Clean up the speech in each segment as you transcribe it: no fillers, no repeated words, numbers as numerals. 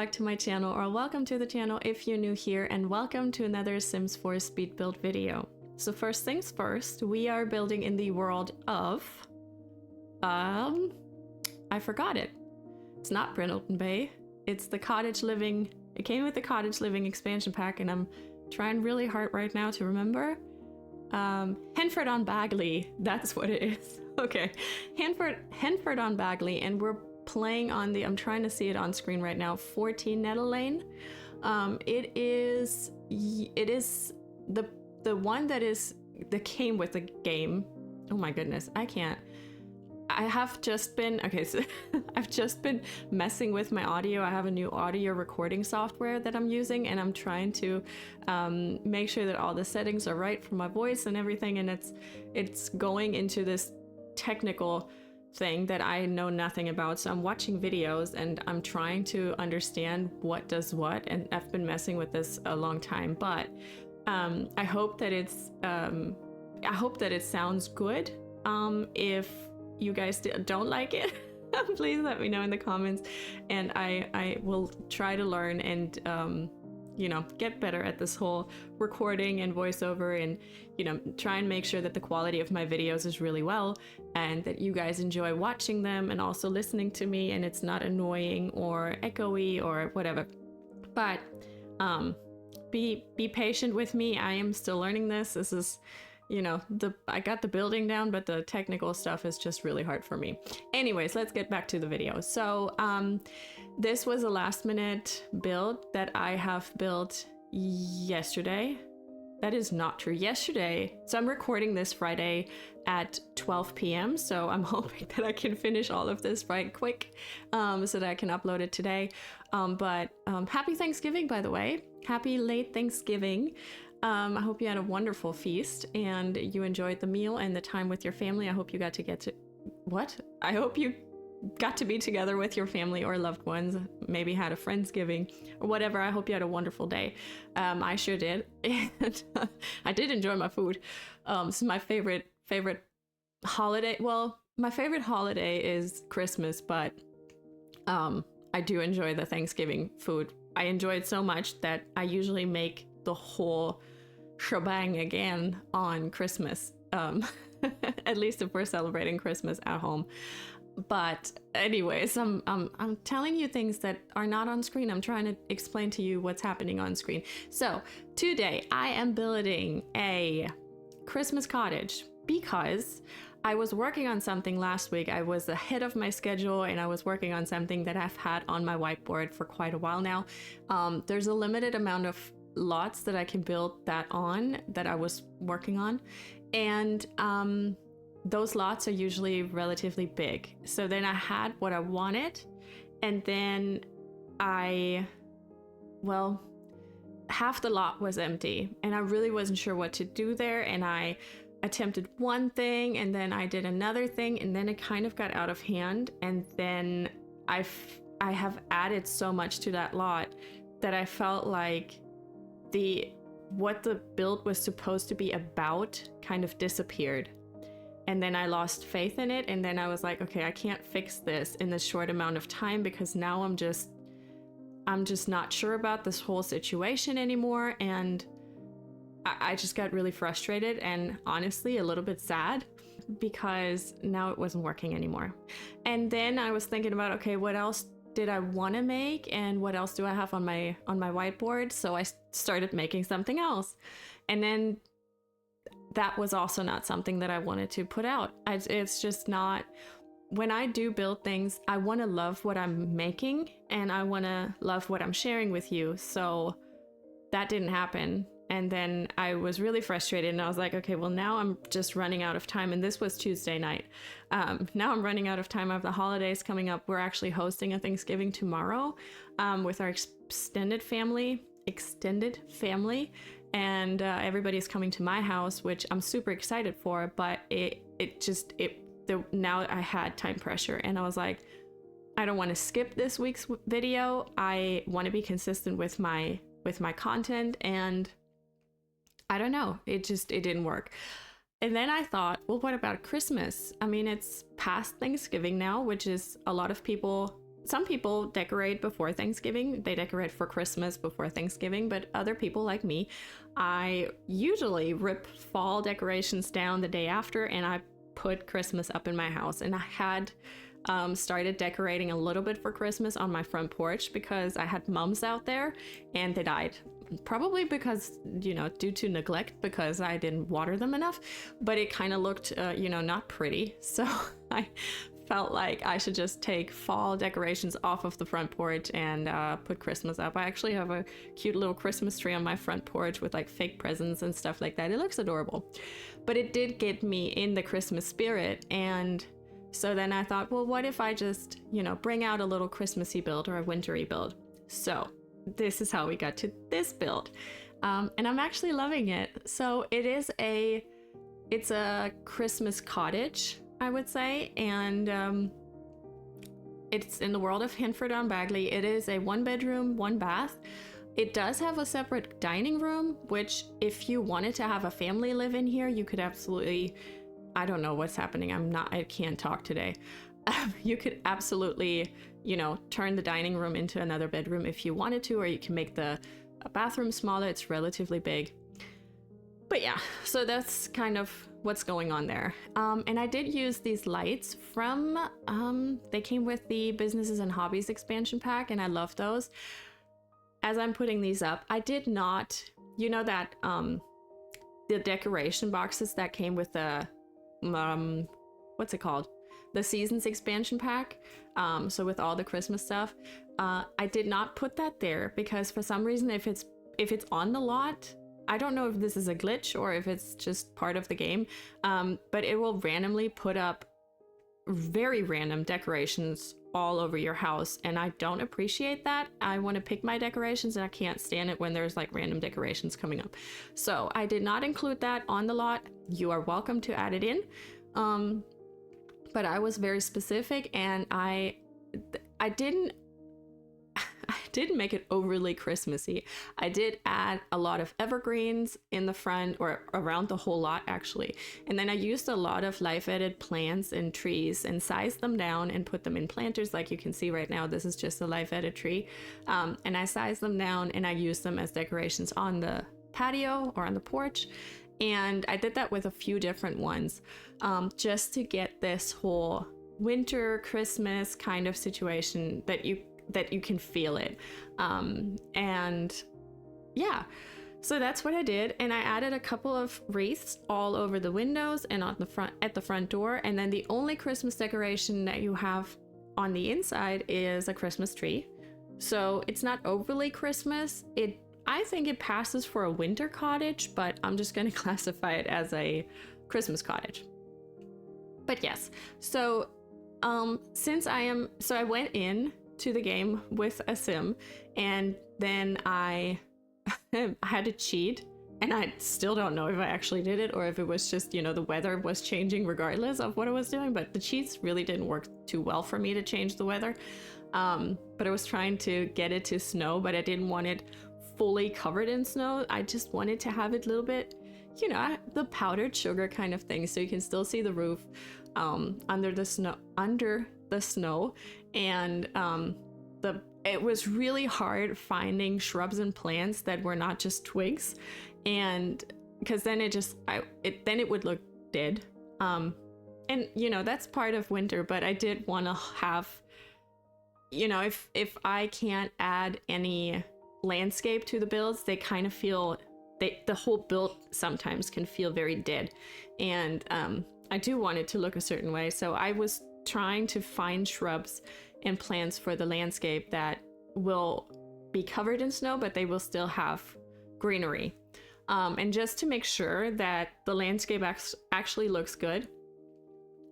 back to my channel, or welcome to the channel if you're new here, and welcome to another Sims 4 speed build video. So first things first, we are building in the world of, I forgot it. It's not Brindleton Bay. It's the Cottage Living, it came with the Cottage Living Expansion Pack, and I'm trying really hard right now to remember. Henford-on-Bagley, that's what it is. Okay, Henford-on-Bagley, and we're playing on the, I'm trying to see it on screen right now, 14 Nettle Lane. It is the one that came with the game. Oh my goodness, I have just been, okay, so I've just been messing with my audio. I have a new audio recording software that I'm using, and I'm trying to make sure that all the settings are right for my voice and everything, and it's going into this technical thing that I know nothing about. So I'm watching videos and I'm trying to understand what does what, and I've been messing with this a long time, but I hope that it sounds good. If you guys don't like it, please let me know in the comments, and I will try to learn and you know, get better at this whole recording and voiceover, and you know, try and make sure that the quality of my videos is really well and that you guys enjoy watching them and also listening to me, and it's not annoying or echoey or whatever. But be patient with me. I am still learning this. This is, you know, I got the building down, but the technical stuff is just really hard for me. Anyways, let's get back to the video. So this was a last minute build that I have built yesterday. That is not true. Yesterday. So I'm recording this Friday at 12 p.m. So I'm hoping that I can finish all of this right quick so that I can upload it today. But happy Thanksgiving, by the way. Happy late Thanksgiving. I hope you had a wonderful feast and you enjoyed the meal and the time with your family. I hope you got to I hope you got to be together with your family or loved ones, maybe had a Friendsgiving or whatever. I hope you had a wonderful day. I sure did. And I did enjoy my food. So my favorite holiday, well, my favorite holiday is Christmas, but I do enjoy the Thanksgiving food. I enjoy it so much that I usually make the whole shebang again on Christmas, at least if we're celebrating Christmas at home. But anyways, I'm telling you things that are not on screen. I'm trying to explain to you what's happening on screen. So today I am building a Christmas cottage because I was working on something last week. I was ahead of my schedule and I was working on something that I've had on my whiteboard for quite a while now. There's a limited amount of lots that I can build that on that I was working on, and those lots are usually relatively big. So then I had what I wanted, and then half the lot was empty and I really wasn't sure what to do there, and I attempted one thing and then I did another thing, and then it kind of got out of hand, and then I have added so much to that lot that I felt like what the build was supposed to be about kind of disappeared. And then I lost faith in it, and then I was like, okay, I can't fix this in this short amount of time, because now I'm just not sure about this whole situation anymore, and I just got really frustrated and honestly a little bit sad because now it wasn't working anymore. And then I was thinking about, okay, what else did I want to make, and what else do I have on my whiteboard? So I started making something else, and then that was also not something that I wanted to put out. It's just not, when I do build things, I want to love what I'm making and I want to love what I'm sharing with you. So that didn't happen. And then I was really frustrated, and I was like, okay, well, now I'm just running out of time. And this was Tuesday night. Now I'm running out of time. I have the holidays coming up. We're actually hosting a Thanksgiving tomorrow with our extended family, and everybody's coming to my house, which I'm super excited for. But now I had time pressure, and I was like, I don't want to skip this week's video. I want to be consistent with my content, and I don't know, it didn't work. And then I thought, well, what about Christmas? I mean, it's past Thanksgiving now, which is a lot of people some people decorate before Thanksgiving. They decorate for Christmas before Thanksgiving, but other people like me, I usually rip fall decorations down the day after, and I put Christmas up in my house. And I had started decorating a little bit for Christmas on my front porch because I had mums out there and they died. Probably because, you know, due to neglect, because I didn't water them enough, but it kind of looked, you know, not pretty. So I felt like I should just take fall decorations off of the front porch and put Christmas up. I actually have a cute little Christmas tree on my front porch with like fake presents and stuff like that. It looks adorable, but it did get me in the Christmas spirit. And so then I thought, well, what if I just, you know, bring out a little Christmassy build or a wintry build? So this is how we got to this build. And I'm actually loving it. So it's a Christmas cottage, I would say. And it's in the world of Henford-on-Bagley. It is a 1-bedroom, 1-bath. It does have a separate dining room, which if you wanted to have a family live in here, you could absolutely, I don't know what's happening. I can't talk today. You could absolutely, you know, turn the dining room into another bedroom if you wanted to, or you can make the bathroom smaller. It's relatively big. But yeah, so that's kind of what's going on there. And I did use these lights from, they came with the Businesses and Hobbies expansion pack, and I love those. As I'm putting these up, I did not, you know, that the decoration boxes that came with the, what's it called? The Seasons expansion pack. So with all the Christmas stuff, I did not put that there because for some reason, if it's on the lot, I don't know if this is a glitch or if it's just part of the game, but it will randomly put up very random decorations all over your house, and I don't appreciate that. I want to pick my decorations, and I can't stand it when there's like random decorations coming up. So I did not include that on the lot. You are welcome to add it in. But I was very specific, and I didn't make it overly Christmassy. I did add a lot of evergreens in the front, or around the whole lot actually. And then I used a lot of life-edited plants and trees and sized them down and put them in planters. Like you can see right now, this is just a life-edited tree. And I sized them down and I used them as decorations on the patio or on the porch. And I did that with a few different ones, just to get this whole winter Christmas kind of situation that you can feel it. And yeah, so that's what I did. And I added a couple of wreaths all over the windows and on the front, at the front door. And then the only Christmas decoration that you have on the inside is a Christmas tree. So it's not overly Christmas. I think it passes for a winter cottage, but I'm just going to classify it as a Christmas cottage. But yes, so I went in to the game with a sim, and then I had to cheat, and I still don't know if I actually did it or if it was just, you know, the weather was changing regardless of what I was doing, but the cheats really didn't work too well for me to change the weather. But I was trying to get it to snow, but I didn't want it fully covered in snow. I just wanted to have it a little bit, you know, the powdered sugar kind of thing, so you can still see the roof under the snow. And it was really hard finding shrubs and plants that were not just twigs, and because then it would look dead. And you know, that's part of winter, but I did want to have, you know, if I can't add any landscape to the builds, they kind of feel, the whole build sometimes can feel very dead. And I do want it to look a certain way, so I was trying to find shrubs and plants for the landscape that will be covered in snow, but they will still have greenery. And just to make sure that the landscape actually looks good,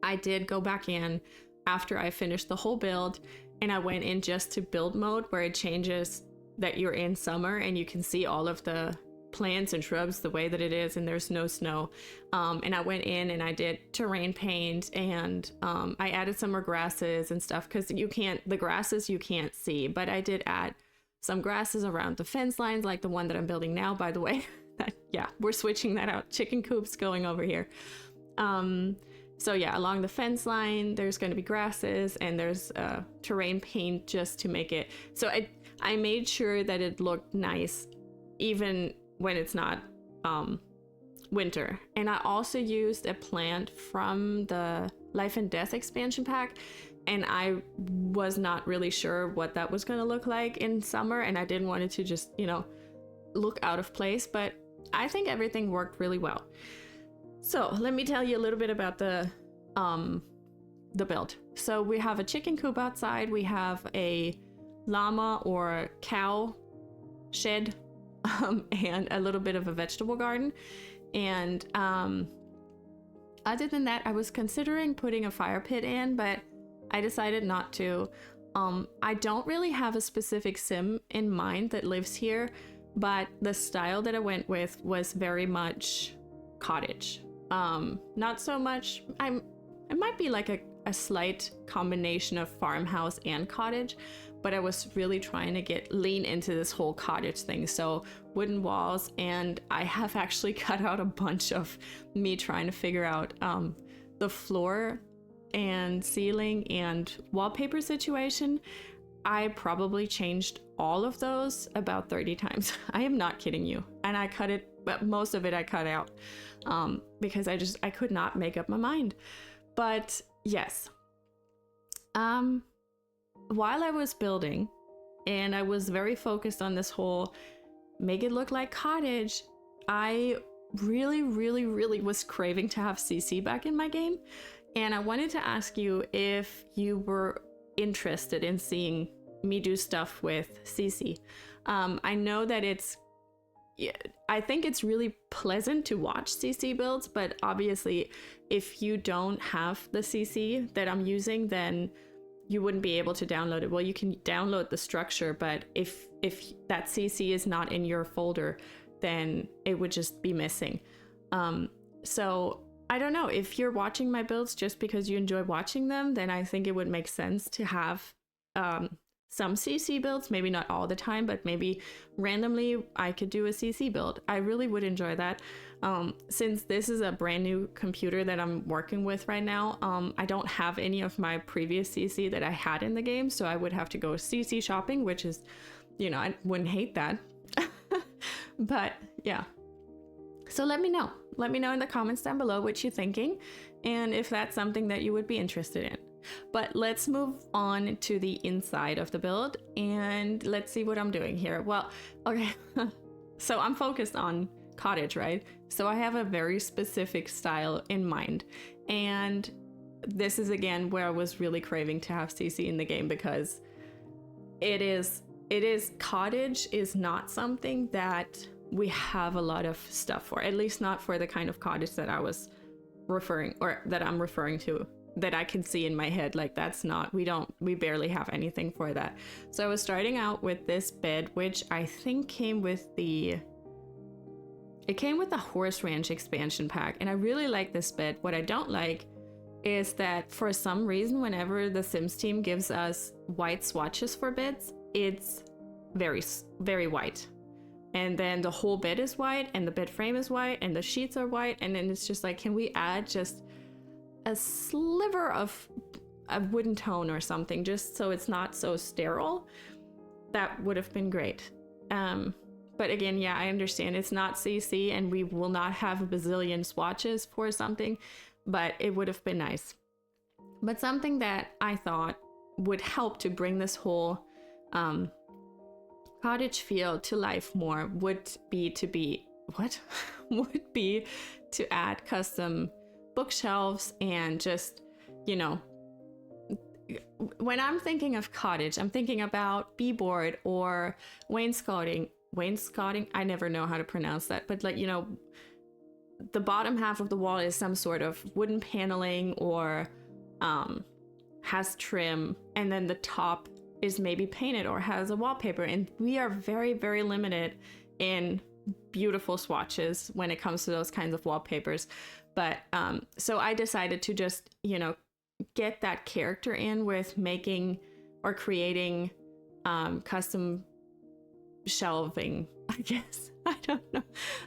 I did go back in after I finished the whole build, and I went in just to build mode, where it changes that you're in summer and you can see all of the plants and shrubs the way that it is, and there's no snow. And I went in and I did terrain paint, and I added some more grasses and stuff, because the grasses you can't see, but I did add some grasses around the fence lines, like the one that I'm building now, by the way. Yeah, we're switching that out. Chicken coops going over here. So yeah, along the fence line, there's going to be grasses and there's terrain paint just to make it. So I made sure that it looked nice even when it's not winter. And I also used a plant from the Life and Death expansion pack, and I was not really sure what that was going to look like in summer, and I didn't want it to just, you know, look out of place, but I think everything worked really well. So let me tell you a little bit about the build. So we have a chicken coop outside, we have a llama or cow shed, and a little bit of a vegetable garden. And other than that, I was considering putting a fire pit in, but I decided not to. I don't really have a specific sim in mind that lives here, but the style that I went with was very much cottage. Not so much, it might be like a slight combination of farmhouse and cottage, but I was really trying to lean into this whole cottage thing. So wooden walls, and I have actually cut out a bunch of me trying to figure out the floor and ceiling and wallpaper situation. I probably changed all of those about 30 times. I am not kidding you. And I cut it, but most of it I cut out because I could not make up my mind. But yes, while I was building and I was very focused on this whole make it look like cottage, I really was craving to have CC back in my game. And I wanted to ask you if you were interested in seeing me do stuff with CC. I know that I think it's really pleasant to watch CC builds, but obviously if you don't have the CC that I'm using, then you wouldn't be able to download it. Well, you can download the structure, but if that CC is not in your folder, then it would just be missing. So I don't know, if you're watching my builds just because you enjoy watching them, then I think it would make sense to have some CC builds, maybe not all the time, but maybe randomly I could do a CC build. I really would enjoy that. Since this is a brand new computer that I'm working with right now, I don't have any of my previous CC that I had in the game, so I would have to go CC shopping, which is, you know, I wouldn't hate that. But yeah. So let me know in the comments down below what you're thinking and if that's something that you would be interested in. But let's move on to the inside of the build and let's see what I'm doing here. Well, okay, so I'm focused on cottage, right? So I have a very specific style in mind. And this is again where I was really craving to have CC in the game because cottage is not something that we have a lot of stuff for, at least not for the kind of cottage that I'm referring to, that I can see in my head. Like we barely have anything for that. So I was starting out with this bed, which I think came with the Horse Ranch expansion pack. And I really like this bed. What I don't like is that for some reason, whenever the Sims team gives us white swatches for beds, it's very, very white. And then the whole bed is white and the bed frame is white and the sheets are white. And then it's just like, can we add just a sliver of a wooden tone or something just so it's not so sterile? That would have been great. But again, yeah, I understand it's not CC and we will not have a bazillion swatches for something, but it would have been nice. But something that I thought would help to bring this whole cottage feel to life more would be to add custom bookshelves and just, you know, when I'm thinking of cottage, I'm thinking about b-board or wainscoting. I never know how to pronounce that, but like, you know, the bottom half of the wall is some sort of wooden paneling or has trim, and then the top is maybe painted or has a wallpaper. And we are very, very limited in beautiful swatches when it comes to those kinds of wallpapers. But so I decided to just, you know, get that character in with making or creating custom shelving, I guess. I don't know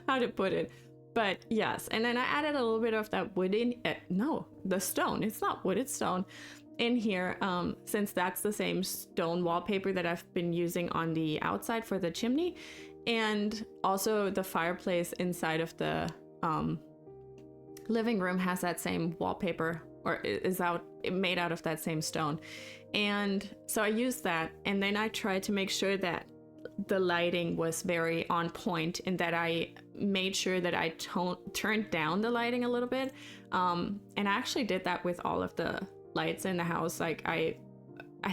how to put it. But yes, and then I added a little bit of that wood in, no, the stone, it's not wood, it's stone in here, since that's the same stone wallpaper that I've been using on the outside for the chimney, and also the fireplace inside of the living room has that same wallpaper, or is out made out of that same stone. And so I used that, and then I tried to make sure that the lighting was very on point, and that I made sure that I turned down the lighting a little bit. And I actually did that with all of the lights in the house. Like I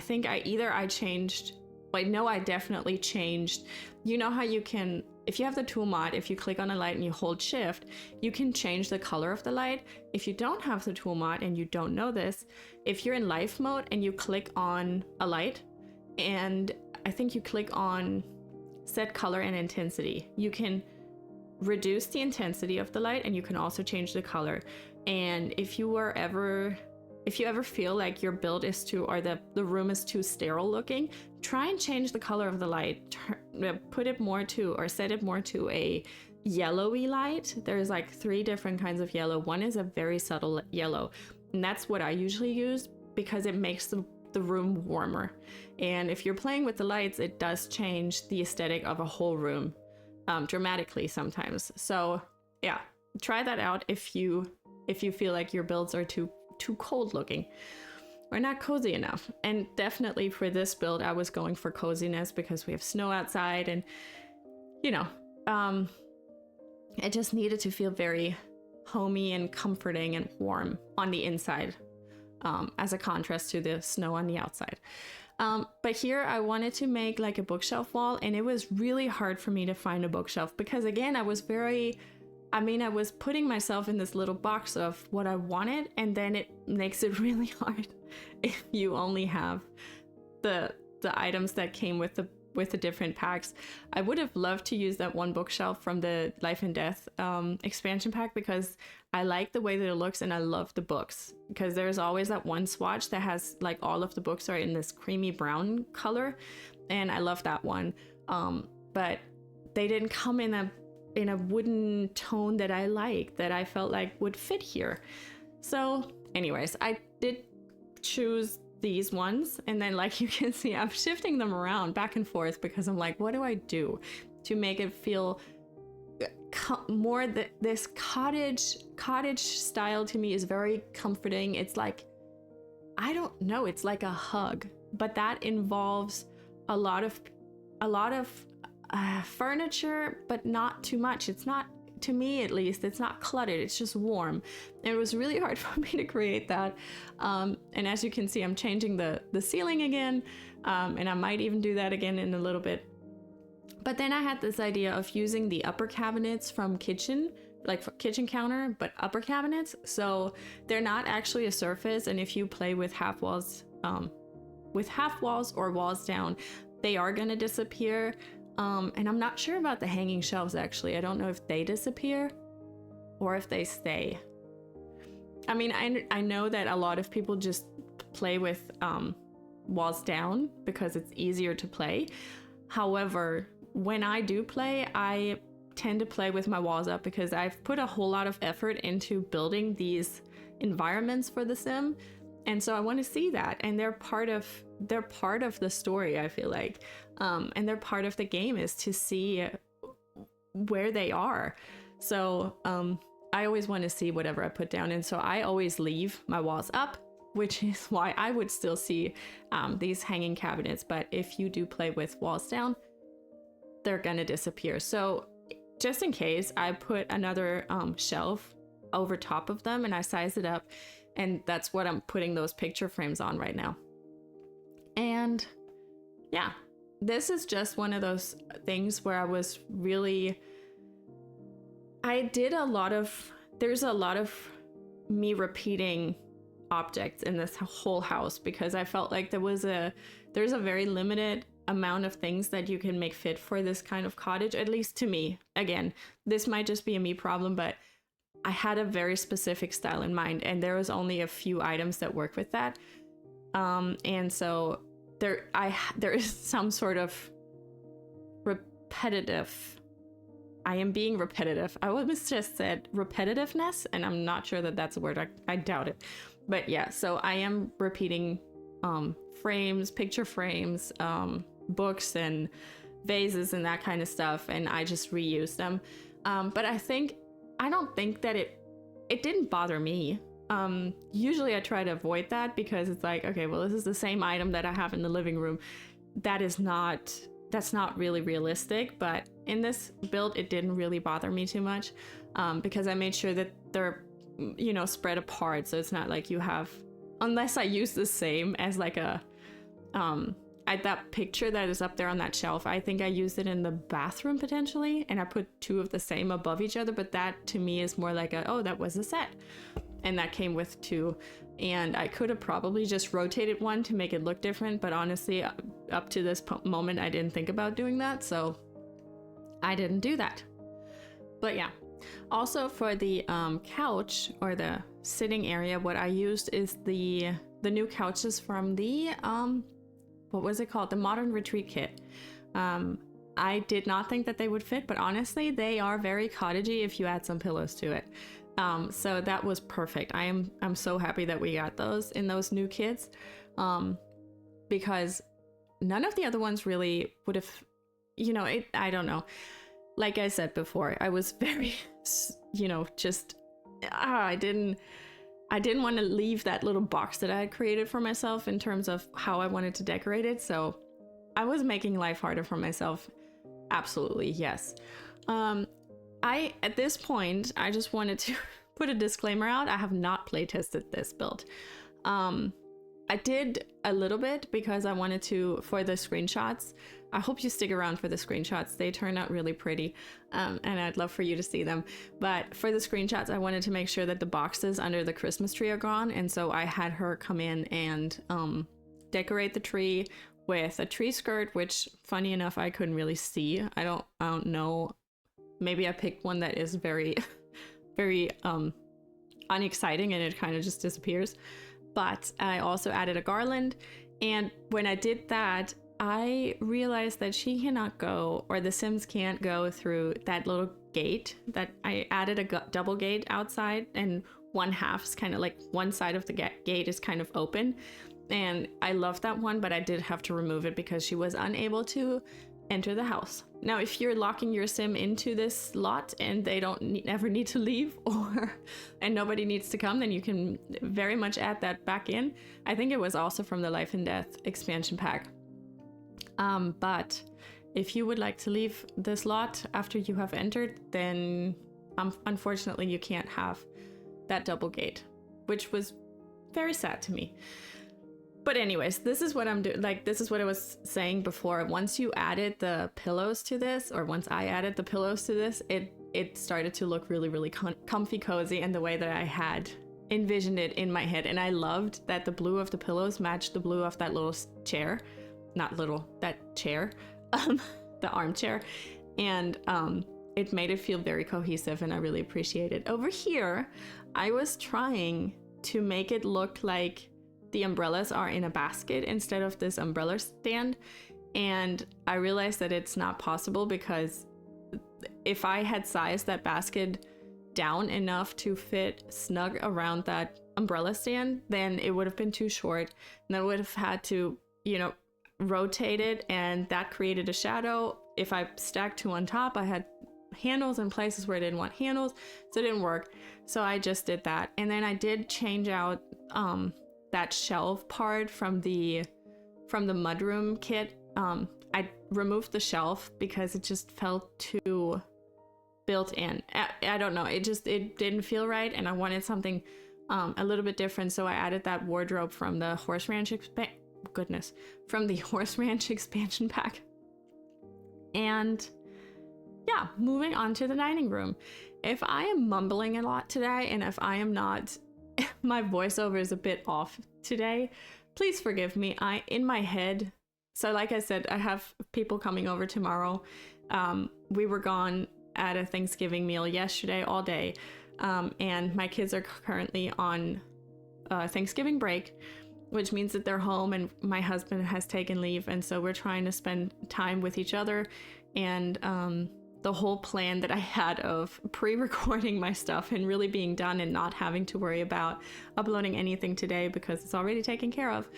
think I changed, like, no, I definitely changed. You know how you can, if you have the tool mod, if you click on a light and you hold shift, you can change the color of the light. If you don't have the tool mod and you don't know this, if you're in life mode and you click on a light, and I think you click on set color and intensity, you can reduce the intensity of the light, and you can also change the color. And if you ever feel like your build is too, or the room is too sterile looking, try and change the color of the light. Put it more to, or set it more to a yellowy light. There's like 3 different kinds of yellow. One is a very subtle yellow, and that's what I usually use because it makes the room warmer. And if you're playing with the lights, it does change the aesthetic of a whole room dramatically sometimes. So yeah, try that out if you feel like your builds are too cold looking or not cozy enough. And definitely for this build, I was going for coziness because we have snow outside, and you know, it just needed to feel very homey and comforting and warm on the inside, as a contrast to the snow on the outside. But here I wanted to make like a bookshelf wall, and it was really hard for me to find a bookshelf because, again, I was putting myself in this little box of what I wanted, and then it makes it really hard if you only have the items that came with the different packs. I would have loved to use that one bookshelf from the Life and Death expansion pack because I like the way that it looks, and I love the books, because there's always that one swatch that has like all of the books are in this creamy brown color, and I love that one. But they didn't come in a wooden tone that I like, that I felt like would fit here. So anyways, I did choose these ones, and then, like, you can see I'm shifting them around back and forth because I'm like, what do I do to make it feel more this cottage style to me is very comforting. It's like, I don't know, it's like a hug, but that involves a lot of furniture, but not too much. It's not, to me at least, it's not cluttered, it's just warm. And it was really hard for me to create that. And as you can see, I'm changing the ceiling again, and I might even do that again in a little bit. But then I had this idea of using the upper cabinets from kitchen, like for kitchen counter, but upper cabinets. So they're not actually a surface, and if you play with half walls or walls down, they are gonna disappear. And I'm not sure about the hanging shelves, actually. I don't know if they disappear or if they stay. I mean, I know that a lot of people just play with walls down because it's easier to play. However, when I do play, I tend to play with my walls up because I've put a whole lot of effort into building these environments for the sim. And so I want to see that, and they're part of the story, I feel like, and they're part of the game, is to see where they are. So I always want to see whatever I put down, and so I always leave my walls up, which is why I would still see these hanging cabinets. But if you do play with walls down, they're gonna disappear. So just in case, I put another shelf over top of them, and I size it up. And that's what I'm putting those picture frames on right now. And yeah, this is just one of those things where there's a lot of me repeating objects in this whole house because I felt like there's a very limited amount of things that you can make fit for this kind of cottage, at least to me. Again, this might just be a me problem, but I had a very specific style in mind, and there was only a few items that work with that. And so there is some sort of repetitive I am being repetitive. I almost just said repetitiveness, and I'm not sure that that's a word. I doubt it. But yeah, so I am repeating frames, picture frames, books and vases and that kind of stuff, and I just reuse them. But I don't think that it didn't bother me. Usually I try to avoid that because it's like, okay, well, this is the same item that I have in the living room. That's not really realistic, but in this build, it didn't really bother me too much, because I made sure that they're, you know, spread apart. So it's not like you have, unless I use the same as like that picture that is up there on that shelf, I think I used it in the bathroom potentially, and I put two of the same above each other, but that to me is more like oh, that was a set. And that came with two. And I could have probably just rotated one to make it look different, but honestly, up to this moment, I didn't think about doing that, so I didn't do that. But yeah, also for the couch or the sitting area, what I used is the new couches from the what was it called? The Modern Retreat Kit. I did not think that they would fit, but honestly, they are very cottagey if you add some pillows to it. So that was perfect. I'm so happy that we got those in those new kits, because none of the other ones really would have, you know, I don't know. Like I said before, I was very, you know, just, I didn't want to leave that little box that I had created for myself in terms of how I wanted to decorate it. So I was making life harder for myself. Absolutely, yes. At this point, I just wanted to put a disclaimer out. I have not play tested this build. I did a little bit because I wanted to, for the screenshots. I hope you stick around for the screenshots. They turn out really pretty, and I'd love for you to see them. But for the screenshots, I wanted to make sure that the boxes under the Christmas tree are gone, and so I had her come in and decorate the tree with a tree skirt, which, funny enough, I couldn't really see. I don't know. Maybe I picked one that is very, very unexciting, and it kind of just disappears. But I also added a garland, and when I did that, I realized that she cannot go, or the Sims can't go through that little gate that I added a double gate outside, and one half is kind of like one side of the gate is kind of open. And I love that one, but I did have to remove it because she was unable to enter the house. Now, if you're locking your sim into this lot and they don't ever need to leave, and nobody needs to come, then you can very much add that back in. I think it was also from the Life and Death expansion pack. But if you would like to leave this lot after you have entered, then unfortunately you can't have that double gate, which was very sad to me. But anyways, this is what I'm doing. Like, this is what I was saying before. Once you added the pillows to this, or once I added the pillows to this, it started to look really, really comfy, cozy, and the way that I had envisioned it in my head. And I loved that the blue of the pillows matched the blue of that little chair. Not little, that chair, the armchair. And it made it feel very cohesive, and I really appreciate it. Over here, I was trying to make it look like the umbrellas are in a basket instead of this umbrella stand, and I realized that it's not possible, because if I had sized that basket down enough to fit snug around that umbrella stand, then it would have been too short, and I would have had to, you know, rotate it, and that created a shadow. If I stacked two on top, I had handles in places where I didn't want handles, so it didn't work. So I just did that, and then I did change out that shelf part from the mudroom kit. I removed the shelf because it just felt too built in. I don't know, it didn't feel right, and I wanted something a little bit different, so I added that wardrobe from the Horse Ranch expansion pack. And yeah, moving on to the dining room. If I am mumbling a lot today, and if I am not, my voiceover is a bit off today, please forgive me. In my head, so like I said, I have people coming over tomorrow. We were gone at a Thanksgiving meal yesterday all day, and my kids are currently on Thanksgiving break, which means that they're home, and my husband has taken leave, and so we're trying to spend time with each other and the whole plan that I had of pre-recording my stuff and really being done and not having to worry about uploading anything today because it's already taken care of.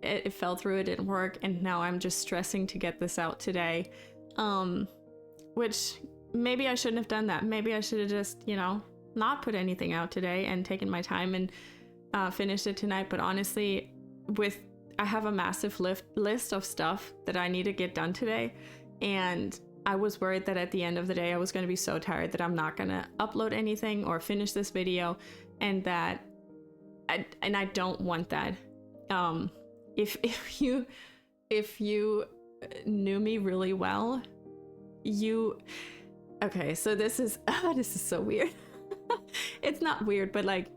It fell through, it didn't work, and now I'm just stressing to get this out today. Which maybe I shouldn't have done that. Maybe I should have just, you know, not put anything out today and taken my time and finished it tonight. But honestly, I have a massive list of stuff that I need to get done today, and I was worried that at the end of the day I was going to be so tired that I'm not going to upload anything or finish this video, and that I don't want that. If you knew me really well, okay, so this is so weird. It's not weird, but like,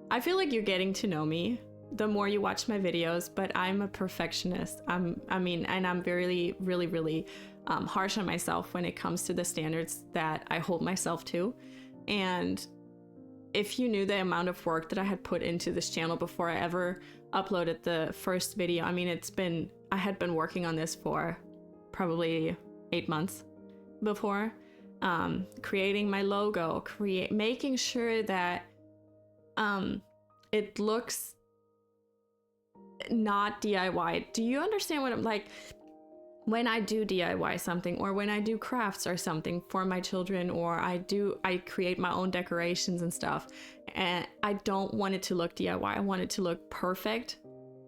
I feel like you're getting to know me the more you watch my videos, but I'm a perfectionist. And I'm really, really, really harsh on myself when it comes to the standards that I hold myself to. And if you knew the amount of work that I had put into this channel before I ever uploaded the first video, I mean, I had been working on this for probably 8 months before, creating my logo, making sure that it looks not DIY. Do you understand what I'm like? When I do DIY something, or when I do crafts or something for my children, or I create my own decorations and stuff, and I don't want it to look DIY. I want it to look perfect,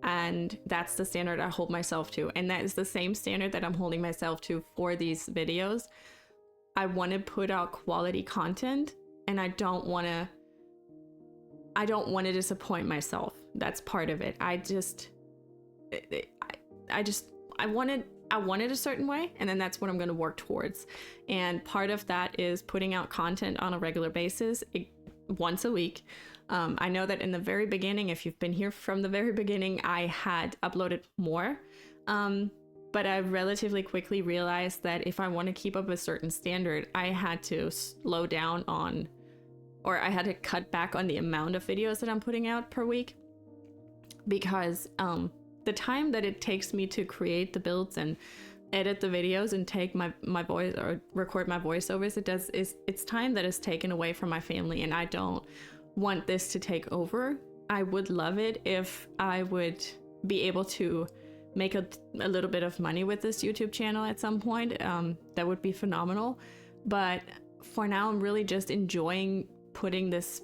and that's the standard I hold myself to, and that is the same standard that I'm holding myself to for these videos. I want to put out quality content, and I don't want to disappoint myself. That's part of it. I want it a certain way, and then that's what I'm going to work towards. And part of that is putting out content on a regular basis, once a week. I know that in the very beginning, if you've been here from the very beginning, I had uploaded more. But I relatively quickly realized that if I want to keep up a certain standard, I had to slow down on, or I had to cut back on the amount of videos that I'm putting out per week, because the time that it takes me to create the builds and edit the videos and take my voice or record my voiceovers, it's time that is taken away from my family, and I don't want this to take over. I would love it if I would be able to make a little bit of money with this YouTube channel at some point. That would be phenomenal. But for now, I'm really just enjoying putting this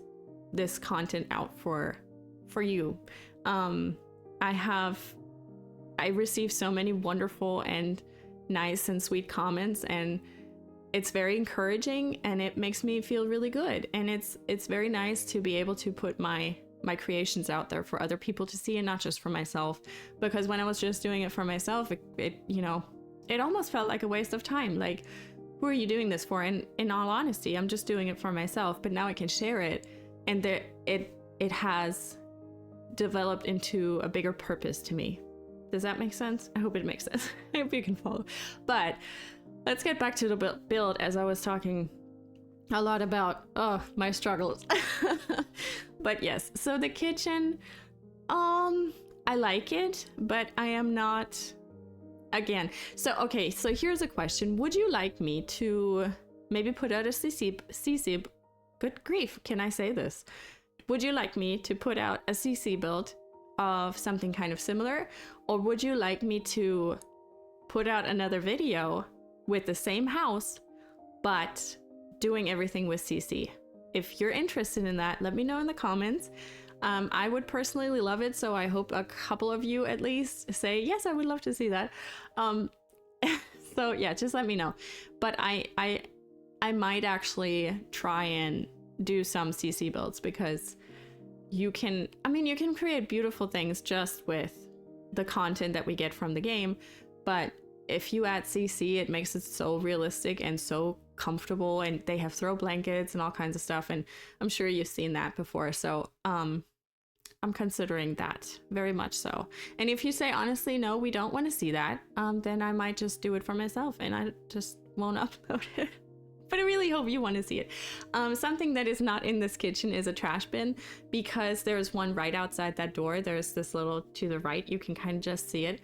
content out for you. I received so many wonderful and nice and sweet comments, and it's very encouraging, and it makes me feel really good. And it's very nice to be able to put my creations out there for other people to see, and not just for myself, because when I was just doing it for myself, it almost felt like a waste of time. Like, who are you doing this for? And in all honesty, I'm just doing it for myself, but now I can share it, and it has developed into a bigger purpose to me. Does that make sense? I hope it makes sense. I hope you can follow. But let's get back to the build, as I was talking a lot about my struggles. But yes, so the kitchen, I like it, but I am not, again. So okay, so here's a question. Would you like me to maybe put out a CC, good grief, can I say this? Would you like me to put out a CC build of something kind of similar? Or would you like me to put out another video with the same house, but doing everything with CC? If you're interested in that, let me know in the comments. I would personally love it, so I hope a couple of you at least say, yes, I would love to see that. So yeah, just let me know. But I might actually try and do some CC builds, because you can create beautiful things just with the content that we get from the game, but if you add CC, it makes it so realistic and so comfortable, and they have throw blankets and all kinds of stuff, and I'm sure you've seen that before. So I'm considering that very much so. And if you say, honestly, no, we don't want to see that, then I might just do it for myself, and I just won't upload it. But I really hope you want to see it. Something that is not in this kitchen is a trash bin, because there's one right outside that door. There's this little to the right, you can kind of just see it.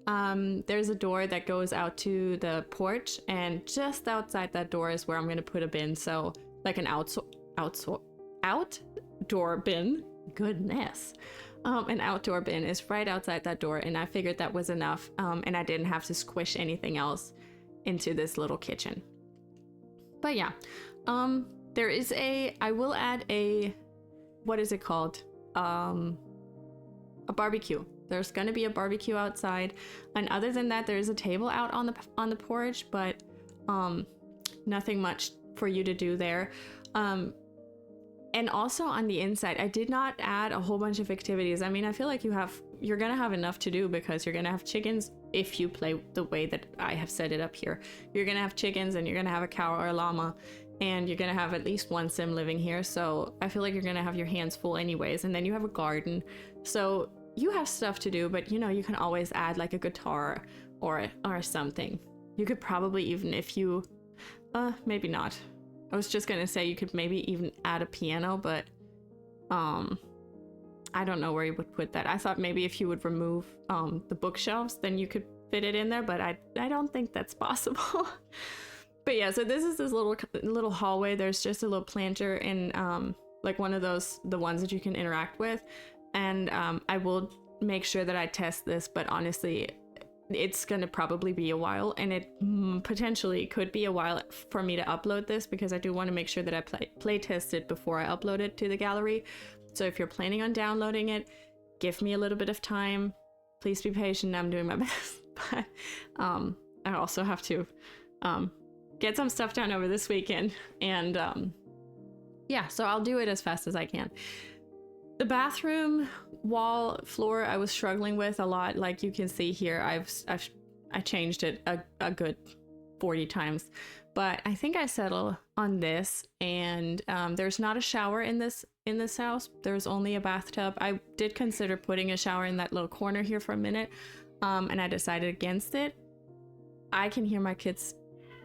there's a door that goes out to the porch, and just outside that door is where I'm gonna put a bin. So like an outdoor bin. Goodness. An outdoor bin is right outside that door, and I figured that was enough, and I didn't have to squish anything else into this little kitchen. But yeah, there is I will add a, what is it called? A barbecue. There's gonna be a barbecue outside, and other than that, there is a table out on the porch, but nothing much for you to do there. And also on the inside, I did not add a whole bunch of activities. I mean, I feel like you're gonna have enough to do, because you're gonna have chickens if you play the way that I have set it up here. You're gonna have chickens, and you're gonna have a cow or a llama, and you're gonna have at least one sim living here. So I feel like you're gonna have your hands full anyways. And then you have a garden, so you have stuff to do. But you know, you can always add like a guitar or something. You could probably even, if you, maybe not. I was just gonna say you could maybe even add a piano, but I don't know where you would put that. I thought maybe if you would remove the bookshelves, then you could fit it in there, but I don't think that's possible. But yeah, so this is this little hallway. There's just a little planter and like one of those, the ones that you can interact with. And I will make sure that I test this, but honestly, it's gonna probably be a while, and it potentially could be a while for me to upload this, because I do want to make sure that I play test it before I upload it to the gallery. So if you're planning on downloading it, give me a little bit of time. Please be patient. I'm doing my best. But I also have to get some stuff done over this weekend, and yeah, so I'll do it as fast as I can. The bathroom wall floor I was struggling with a lot. Like you can see here, I changed it a good 40 times, but I think I settled on this. And there's not a shower in this house. There's only a bathtub. I did consider putting a shower in that little corner here for a minute, and I decided against it. I can hear my kids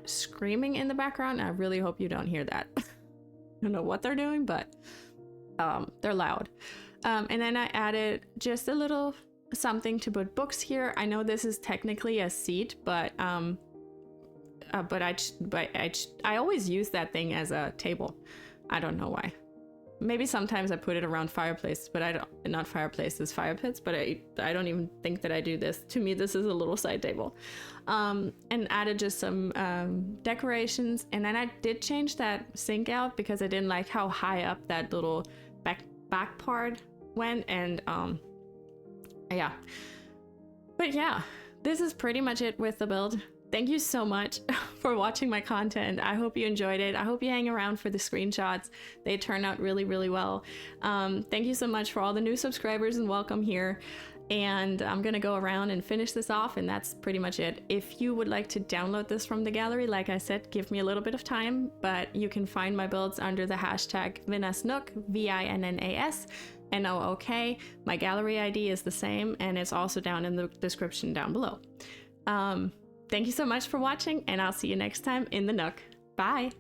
screaming in the background. I really hope you don't hear that. I don't know what they're doing, but they're loud. And then I added just a little something to put books here. I know this is technically a seat, but I always use that thing as a table. I don't know why. Maybe sometimes I put it around fireplaces, but not fireplaces, fire pits, but I don't even think that I do this. To me, this is a little side table. And added just some decorations. And then I did change that sink out, because I didn't like how high up that little back part went. And yeah. But yeah, this is pretty much it with the build. Thank you so much for watching my content. I hope you enjoyed it. I hope you hang around for the screenshots. They turn out really, really well. Thank you so much for all the new subscribers, and welcome here. And I'm gonna go around and finish this off, and that's pretty much it. If you would like to download this from the gallery, like I said, give me a little bit of time, but you can find my builds under the hashtag VinnasNook, VinnasNook. My gallery ID is the same, and it's also down in the description down below. Thank you so much for watching, and I'll see you next time in the Nook. Bye!